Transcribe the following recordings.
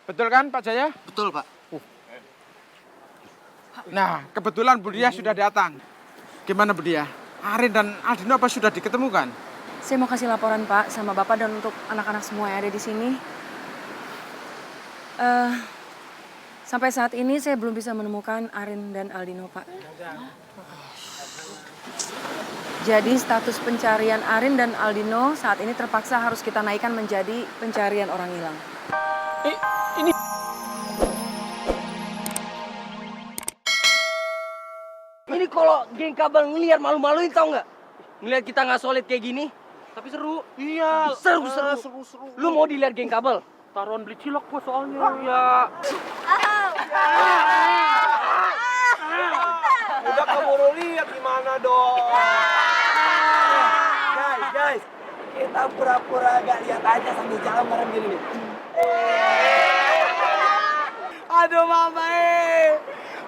Betul kan Pak Jaya? Betul, Pak. Nah, kebetulan Bu Dia sudah datang. Gimana Bu Dia? Arin dan Aldino apa sudah diketemukan? Saya mau kasih laporan Pak sama Bapak dan untuk anak-anak semua yang ada di sini. Sampai saat ini saya belum bisa menemukan Arin dan Aldino Pak. Jadi status pencarian Arin dan Aldino saat ini terpaksa harus kita naikkan menjadi pencarian orang hilang. Ini kalau geng kabel ngeliat malu-maluin tau nggak? Ngeliat kita nggak solid kayak gini. Tapi seru. Iya. Seru. Lu mau dilihat geng kabel? Taruhan beli cilok gua soalnya. Iya. Udah keburu lihat gimana dong. Guys, kita pura-pura gak lihat aja sambil jalan bareng gini nih. Aduh mama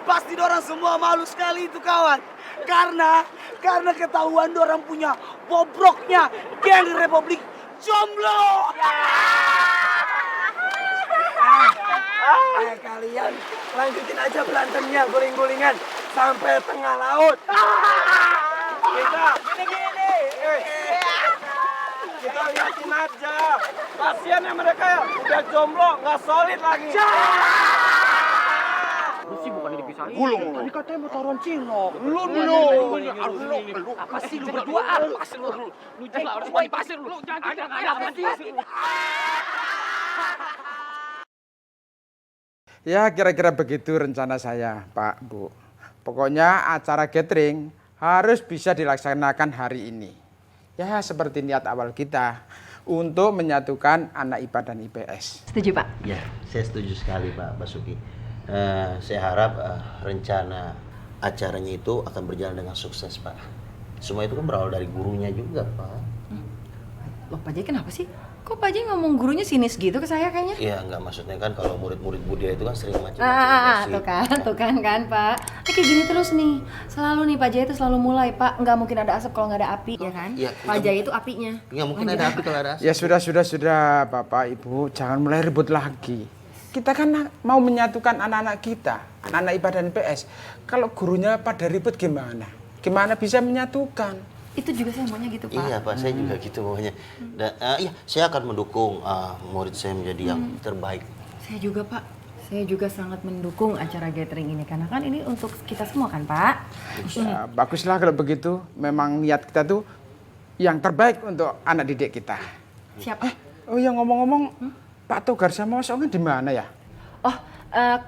pasti dorang semua malu sekali itu kawan. Karena ketahuan dorang punya bobroknya geng Republik Jomblo. Kalian lanjutin aja berantemnya, guling-gulingan sampai tengah laut. Kita liatin aja. Kasian ya mereka ya, udah jomblo, nggak solid lagi. Lu sih bukan dipisahin. Gulung. Tadi katanya mau taruhan cilok. Lu. Apa sih lu berdua? Apa sih lu? Lu gila harus mandi pasir lu. Ada apa sih? Ya kira-kira begitu rencana saya Pak Bu. Pokoknya acara gathering harus bisa dilaksanakan hari ini. Ya seperti niat awal kita untuk menyatukan anak IPA dan IPS. Setuju Pak? Ya, saya setuju sekali Pak Basuki. Saya harap rencana acaranya itu akan berjalan dengan sukses Pak. Semua itu kan berawal dari gurunya juga Pak. Loh Pak Jaya kenapa sih? Kok Pak Jaya ngomong gurunya sinis gitu ke saya kayaknya? Iya, enggak maksudnya kan kalau murid-murid Budia itu kan sering macam-macam. Tuh kan Pak. Kayak gini terus nih. Selalu nih Pak Jaya itu selalu mulai Pak. Nggak mungkin ada asap kalau nggak ada api, ya kan? Iya. Pak Jaya itu apinya. Enggak mungkin ada api kalau ada asap. Ya sudah Bapak Ibu, jangan mulai ribut lagi. Kita kan mau menyatukan anak-anak kita, anak-anak IPA dan IPS. Kalau gurunya pada ribut gimana? Gimana bisa menyatukan? Itu juga saya maunya gitu Pak. Iya Pak, saya juga gitu maunya. Dan iya, saya akan mendukung murid saya menjadi yang terbaik. Saya juga Pak. Saya juga sangat mendukung acara gathering ini karena kan ini untuk kita semua kan Pak. Ya, baguslah kalau begitu. Memang niat kita tuh yang terbaik untuk anak didik kita. Siapa? Oh ya ngomong-ngomong, Pak Togar sama Mas Ongen di mana ya? Oh,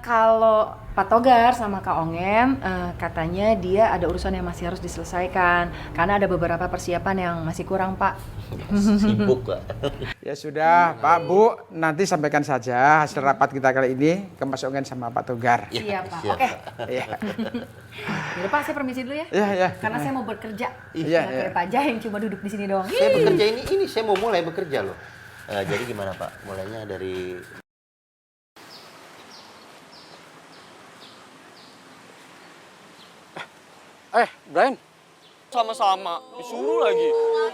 kalau Pak Togar sama Kak Ongen katanya dia ada urusan yang masih harus diselesaikan karena ada beberapa persiapan yang masih kurang Pak. Sibuk Pak. Ya sudah, Pak Bu, nanti sampaikan saja hasil rapat kita kali ini ke Mas Ongen sama Pak Togar. Iya Pak. siap, Oke. Iya. Yaudah Pak, saya permisi dulu ya. Iya. Karena saya mau bekerja. Iya, Nggak kayak Pak Jaya yang cuma duduk di sini doang. Saya bekerja ini saya mau mulai bekerja loh. Jadi gimana Pak? Mulainya dari Brian. Sama-sama, disuruh lagi.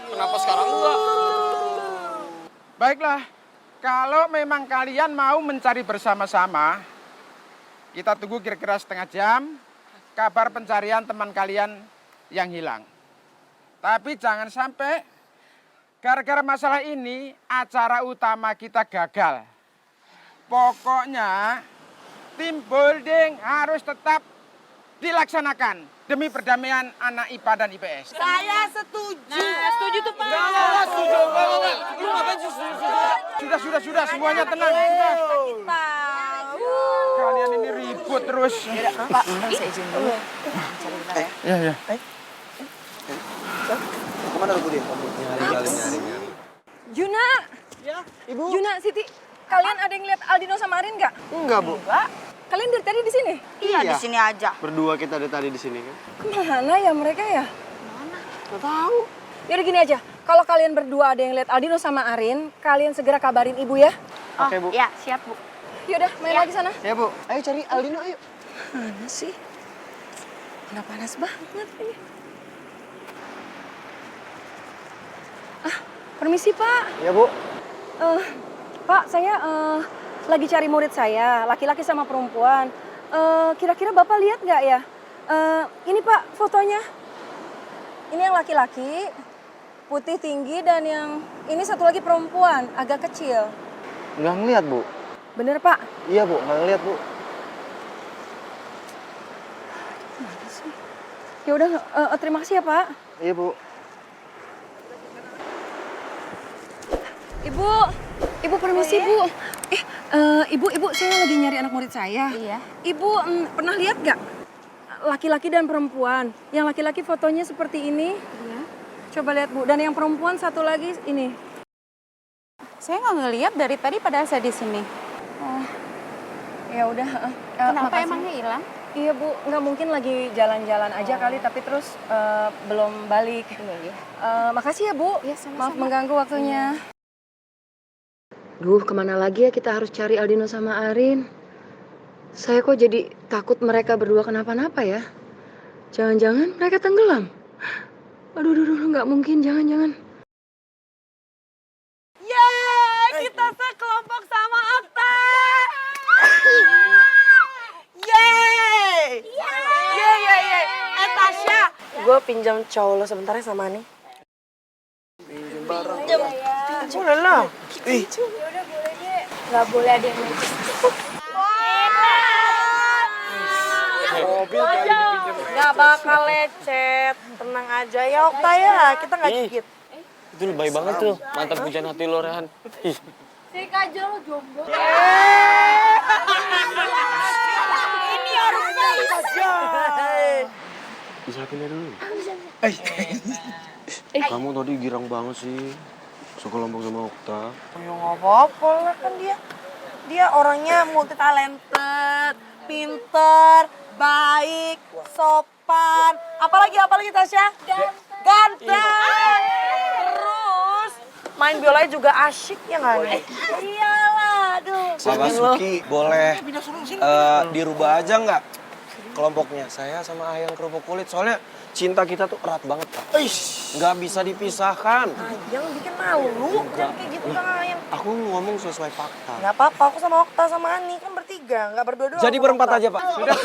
Kenapa sekarang enggak? Baiklah, kalau memang kalian mau mencari bersama-sama, kita tunggu kira-kira setengah jam kabar pencarian teman kalian yang hilang. Tapi jangan sampai gara-gara masalah ini acara utama kita gagal. Pokoknya tim building harus tetap dilaksanakan demi perdamaian anak IPA dan IPS. Saya setuju. Setuju tuh Pak. Enggak, setuju. Lu ngapain sih setuju? Sudah, semuanya tenang. Kalian ini ribut terus. Pak, saya izin dulu. Cari bentar ya. Iya. Kemana lu Budin? Nyari. Juna. Ya, Ibu. Juna, Siti. Kalian ada yang lihat Aldino sama Arin nggak? Enggak, Bu. Enggak. Kalian dari tadi di sini? Iya, di sini aja. Berdua kita dari tadi di sini kan. Kemana ya mereka ya? Enggak tahu. Yaudah gini aja. Kalau kalian berdua ada yang lihat Aldino sama Arin, kalian segera kabarin ibu ya. Oke, Bu. Ya, siap, Bu. Yaudah, main lagi sana. Ya, Bu. Ayo cari Aldino, ayo. Mana sih? Udah panas banget ini. Permisi Pak. Ya, Bu. Pak, saya lagi cari murid saya, laki-laki sama perempuan. Kira-kira Bapak lihat nggak ya? Ini Pak fotonya. Ini yang laki-laki, putih tinggi, dan yang ini satu lagi perempuan, agak kecil. Nggak ngeliat, Bu. Bener Pak? Iya, Bu. Nggak ngeliat, Bu. Ya udah, terima kasih ya Pak. Iya, Bu. Ibu permisi Bu. Ibu saya lagi nyari anak murid saya. Iya. Ibu pernah lihat nggak laki-laki dan perempuan? Yang laki-laki fotonya seperti ini. Iya. Coba lihat Bu. Dan yang perempuan satu lagi ini. Saya nggak ngeliat dari tadi padahal saya di sini. Oh, ya udah. Kenapa makasih. emangnya hilang? Iya Bu, nggak mungkin lagi jalan-jalan aja kali, tapi terus belum balik. Iya. Makasih ya Bu. Iya, sama-sama. Maaf mengganggu waktunya. Duh, kemana lagi ya kita harus cari Aldino sama Arin? Saya kok jadi takut mereka berdua kenapa-napa ya? Jangan-jangan mereka tenggelam? Aduh, nggak mungkin, jangan-jangan. Yeay, kita sekelompok sama Okta. Yeay. Yeay. Tasya, gue pinjam cowok lo sebentar ya sama Ani. Pinjam. Boleh lah. Yaudah, boleh deh. Nggak boleh ada yang lecet. Gak bakal lecet, tenang aja ya Okta ya, kita nggak gigit. Itu lebay banget tuh, mantan pujian hati lo, Rehan. Si Kajol jomblo. Ini orang aja. Disiapinnya dulu. Kamu tadi girang banget sih, sekelompok sama Okta. Ya nggak apa-apa lah kan dia orangnya multi talented, pinter, baik, sopan, apalagi Tasya? Ganteng. Terus main biolanya juga asyik ya nggak nih? Iyalah, aduh. Pak Basuki, boleh dirubah aja nggak kelompoknya? Saya sama Ayang kerupuk kulit, soalnya cinta kita tuh erat banget, Pak. Nggak bisa dipisahkan. Jangan bikin malu, kan kayak gitu kan Ayang. Aku ngomong sesuai fakta. Nggak apa-apa, aku sama Okta sama Ani kan bertiga, nggak berdua doang. Jadi berempat aja, Pak. Sudah,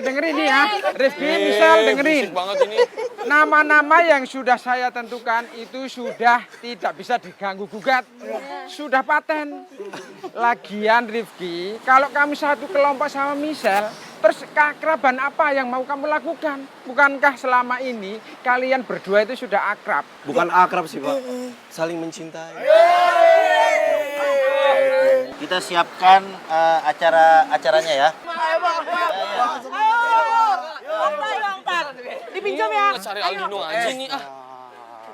dengerin nih ya. Rifki, misal dengerin. Berisik banget ini. Nama-nama yang sudah saya tentukan itu sudah tidak bisa diganggu-gugat. Sudah paten. Lagian Rifki, kalau kami satu kelompok sama Michelle, terus keakraban apa yang mau kamu lakukan? Bukankah selama ini kalian berdua itu sudah akrab? Bukan akrab sih, Pak. Saling mencintai. Kita siapkan acaranya ya. Okta. Dipinjam ya. Cari Aldino aja nih ah.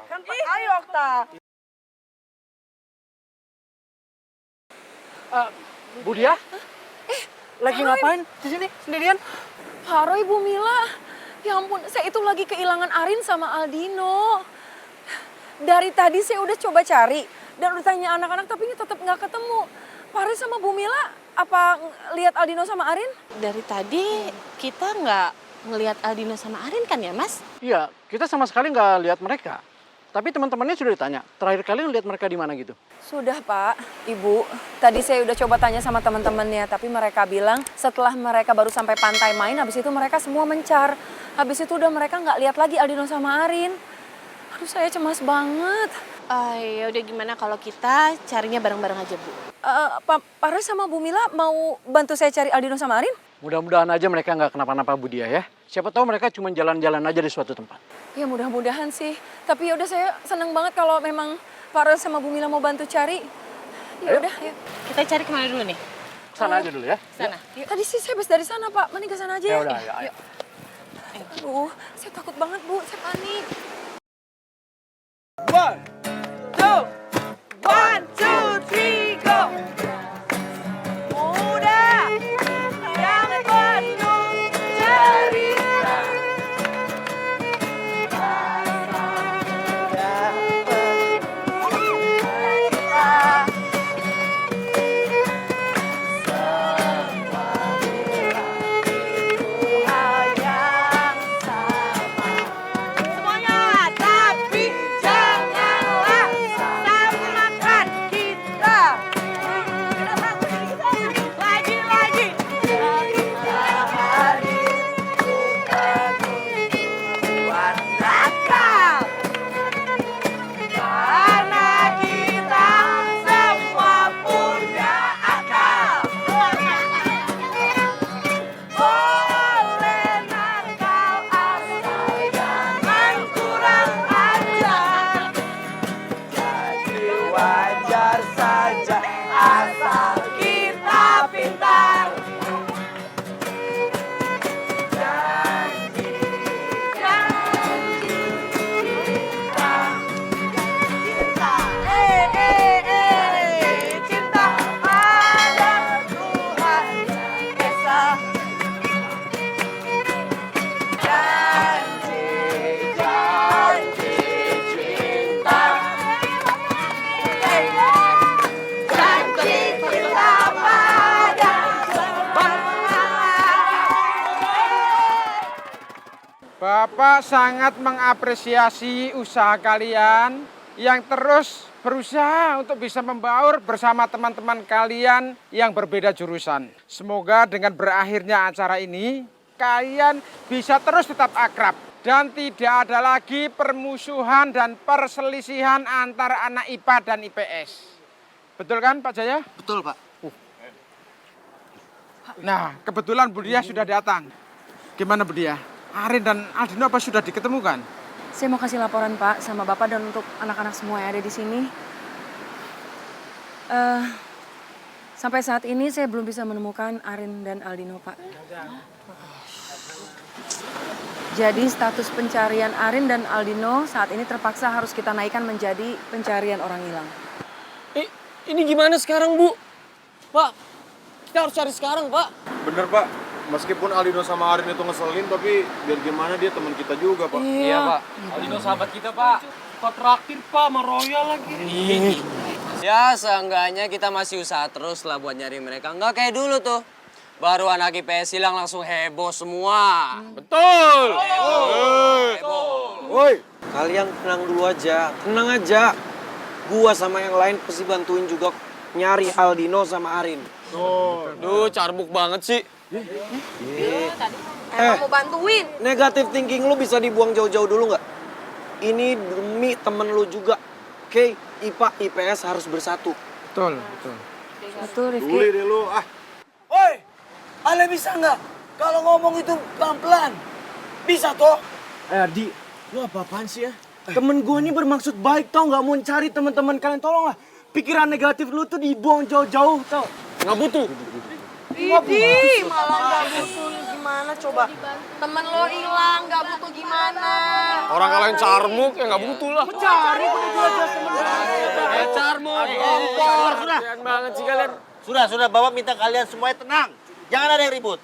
Kan ayo Okta. Budia? Lagi ngapain di sini sendirian? Pak Roy, Bu Mila. Ya ampun, saya itu lagi kehilangan Arin sama Aldino. Dari tadi saya udah coba cari dan udah tanya anak-anak tapi tetap nggak ketemu. Pak Roy sama Bu Mila, apa lihat Aldino sama Arin? Dari tadi kita nggak ngelihat Aldino sama Arin kan ya, Mas? Iya, kita sama sekali nggak lihat mereka. Tapi teman-temannya sudah ditanya, terakhir kali lihat mereka di mana gitu? Sudah Pak, Ibu. Tadi saya udah coba tanya sama teman-temannya, tapi mereka bilang setelah mereka baru sampai pantai main, habis itu mereka semua mencar. Habis itu udah mereka nggak lihat lagi Aldino sama Arin. Aduh, saya cemas banget. Ya udah gimana kalau kita carinya bareng-bareng aja, Bu? Pak Roy sama Bu Mila mau bantu saya cari Aldino sama Arin? Mudah-mudahan aja mereka nggak kenapa-napa Budia ya. Siapa tahu mereka cuma jalan-jalan aja di suatu tempat. Ya mudah-mudahan sih. Tapi ya udah saya seneng banget kalau memang Pak Roy sama Bu Mila mau bantu cari. Ya udah, yuk. Kita cari kemana dulu nih? Sana aja dulu ya. Sana. Tadi sih saya habis dari sana Pak, mending ke sana aja ya. Ya udah, ayo. Aduh, saya takut banget Bu, saya panik. One, two, three, go. Muda yang penuh cerita. Semuanya. Bapak sangat mengapresiasi usaha kalian yang terus berusaha untuk bisa membaur bersama teman-teman kalian yang berbeda jurusan. Semoga dengan berakhirnya acara ini, kalian bisa terus tetap akrab. Dan tidak ada lagi permusuhan dan perselisihan antara anak IPA dan IPS. Betul kan Pak Jaya? Betul, Pak. Nah, kebetulan Bu Dia sudah datang. Gimana Bu Dia? Arin dan Aldino apa sudah diketemukan? Saya mau kasih laporan Pak sama Bapak dan untuk anak-anak semua yang ada di sini. Sampai saat ini saya belum bisa menemukan Arin dan Aldino Pak. Jadi status pencarian Arin dan Aldino saat ini terpaksa harus kita naikkan menjadi pencarian orang hilang. Ini gimana sekarang, Bu? Pak, kita harus cari sekarang, Pak. Bener Pak, meskipun Aldino sama Arin itu ngeselin, tapi biar gimana dia teman kita juga Pak. Iya, Pak. Aldino sahabat kita, Pak. Pak traktir, Pak, sama Royal lagi. Ya, seenggaknya kita masih usaha terus lah buat nyari mereka. Nggak kayak dulu tuh. Baru anak IPS hilang langsung heboh semua. Betul! Heboh. Woi, kalian tenang dulu aja. Tenang aja. Gua sama yang lain pasti bantuin juga nyari Aldino sama Arin. Duh, carbuk banget sih. Emang mau bantuin? Negatif thinking lu bisa dibuang jauh-jauh dulu nggak? Ini demi temen lu juga. Oke, IPA, IPS harus bersatu. Betul, betul. Betul, Rifki. Duli deh lu, ah. Woi, Ale bisa nggak kalau ngomong itu pelan-pelan? Bisa toh? Ardi, lu apa-apaan sih ya? Temen gue ini bermaksud baik tau, nggak mau cari teman-teman kalian. Tolonglah, pikiran negatif lu tuh dibuang jauh-jauh tau. Nggak butuh. Idih, malah nggak butuh gimana coba? Temen lo hilang, nggak butuh gimana? Orang kalian carmuk ya nggak butuh lah. Cari kok jelas temen Carmuk. Sudah. Kasian banget sih kalian. Sudah, Bapak minta kalian semuanya tenang. Jangan ada yang ribut.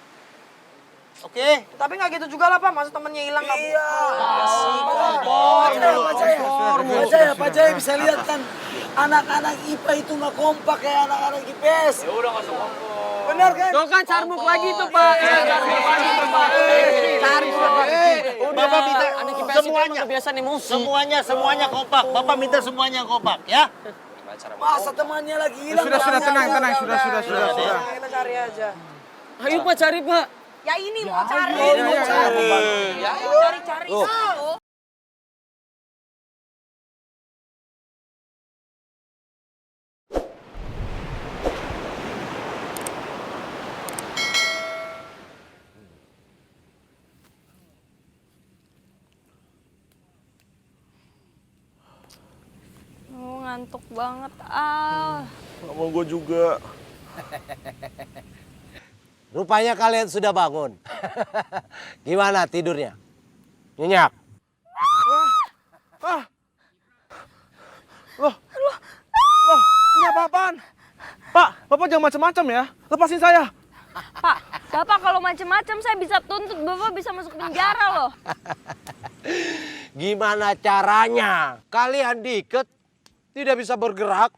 Oke? Tapi nggak gitu juga lah Pak, masa temennya hilang nggak Iya. Pak Jaya bisa lihat kan anak-anak IPA itu nggak kompak kayak anak-anak IPS. Ya udah nggak kompak. Benar kan? Tuh kan carmuk lagi tuh, Pak. Carmuk lagi tuh, Pak. Cari Bapak minta semuanya. Kebiasaan emosi. Semuanya kompak. Bapak minta semuanya kompak, ya? Masa temannya lagi hilang? Sudah, tenang, sudah. Kita cari aja. Ayo, Pak, cari, Pak. Ya ini mau cari. Ya. Cari. Ngantuk banget, Al. Sama gue juga. Rupanya kalian sudah bangun. Gimana tidurnya? Nyenyak? Ini apa-apaan? Pak, Bapak jangan macam-macam ya. Lepasin saya. Pak, Bapak kalau macam-macam saya bisa tuntut, Bapak bisa masuk penjara loh. Gimana caranya? Kalian diikat, tidak bisa bergerak,